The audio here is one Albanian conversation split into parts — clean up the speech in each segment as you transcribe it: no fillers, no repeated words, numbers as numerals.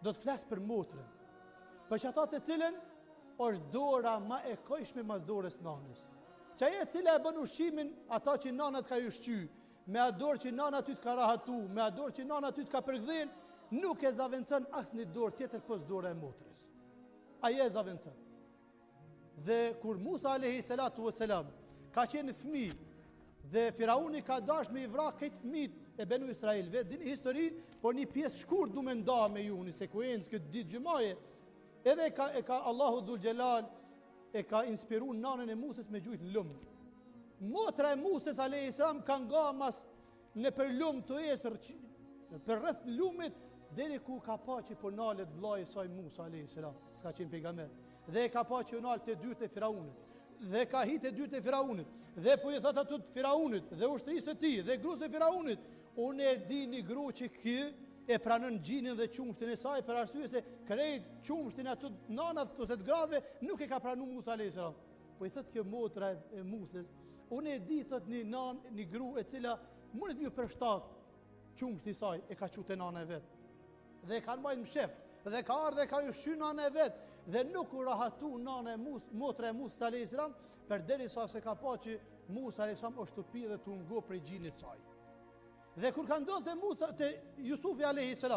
do të flas për motrën. Për që ata të cilën është dora ma e kojshme mas dorës nanës. Që ajo e cila e bën ushqimin, ata që nana të ka ushqy, me atë dorë që nana ty të ka rahatu, me atë dorë që nana ty të ka përgdhen, nuk e zavencon asë një dorë tjetër pos dora e motrës. Ajo e zavencon. Dhe kur Musa a.s. ka qenë fëmijë dhe Firauni ka dash me i vra këtë fëmijët e Benu Israilve, dini historinë, por një pjesë shkurt du me nda me ju, një sekuencë këtë ditë gjymaje, edhe e ka Allahu Dhul Gjelal e ka inspiru nanën e Musës me gjujtë në lumë. Motra e Musës a.s. ka nga mas në për lumë të esër, për rrëth lumit, deri ku ka pa që po nalet vllai i saj Musa a.s. s'ka qenë pejgamber. Dhe ka pa që nalet të dyrt e Firaunit. Dhe ka hit e dyrt e Firaunit. Dhe po i thot ato të Firaunit, dhe ushtrisë së tij, dhe gruas e Firaunit, unë e di një gru që ky e pranon gjinin dhe qumshtin e saj për arsye se krejt qumshtin ato nanat ose të grave nuk e ka pranuar Musa a.s. Po i thot kjo motra e Musës, unë e di thot një gru e cila mundet më përshtat qumshti i saj e ka qute nana e vet. Dhe kanë majtë më shef, dhe ka ardhë dhe ka ushqy nana e vet, dhe nuk u rahatu nana e motra e Musës a.s. për derisa se ka pa që Musa a.s. është të pi dhe të ngo prej gjinit saj. Dhe kur ka ndodhë të Musa, të Jusufi a.s.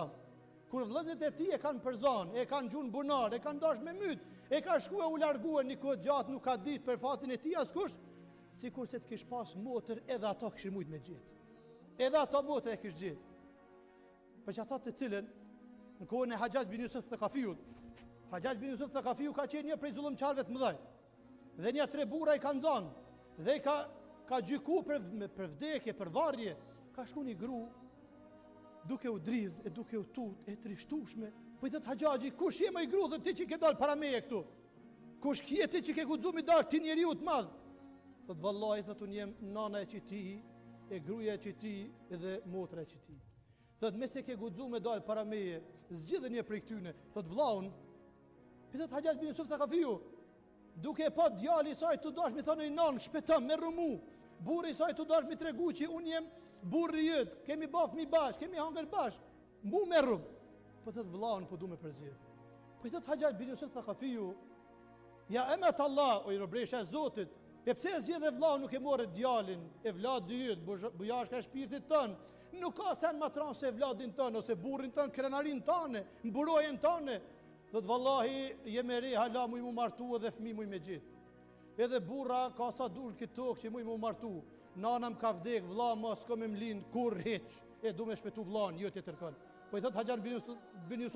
kur vëllezërit e tij e kanë përzan, e kanë gjunë bunar, e kanë dash me myt, e ka shku e u largue një kohë gjatë, nuk ka ditë për fatin e tij askush, sikur se të kish pas motër, edhe ato kishin mujt me gjetë. Edhe ato motër e kish gjetë. Për që ata të cilën në kohën e Hajjaj bin Yusuf Thaqafiut, Hajjaj bin Yusuf Thaqafiu ka qenë një prej zullumçarëve të mëdhej. Dhe një tre burra i kanë nxanë, dhe ka gjyku për vdekje, për varrje. Ka shku një gru, duke u dridh, e duke u tut, e trishtueshme. Po i thot Hajjaji, kush je më i gru, thot ti që ke dal para meje këtu? Kush je ti që ke guxu mi dal ti njeriu të madh? Thot vallahi, thot unë jem nana e qiti, e gruaja e qiti dhe motra e qiti. Thot me se ke guxu me dal para meje, zgjidhe një prej këtyne. Thot vllaun, i thot Hajjaj bin Yusuf Thaqafiu, duke e pa djali i saj të dash mi thonë nan, shpëtom me rrumu. Burri i saj të dash mi tregu që unë jem burri yt, kemi baf mi bash, kemi hangër bash. Mbu me rrum. Po thot vllaun, po du me përzgjedh. Po i thot Hajjaj bin Yusuf Thaqafiu, ja emet Allah, o i robresha e Zotit, e pse zgjedhe vllaun nuk e morë djalin, e vlladi yt, bujashka e shpirtit tën. Nuk ka sen ma tran se vladin tën, ose burrin tën, krenarin tëne, mburojen tëne. Thot vallahi, jem e re, hala mu i mu martu edhe fëmi mu i me gjithë. Edhe burra ka sa dur këtë tokë që mu i mu martu. Nana më ka vdek, vlla ma s'ko me mlind, kur heq, e du me shpetu vllain, jo tjetër kënë. Po i thot Hajjaj bin Yusuf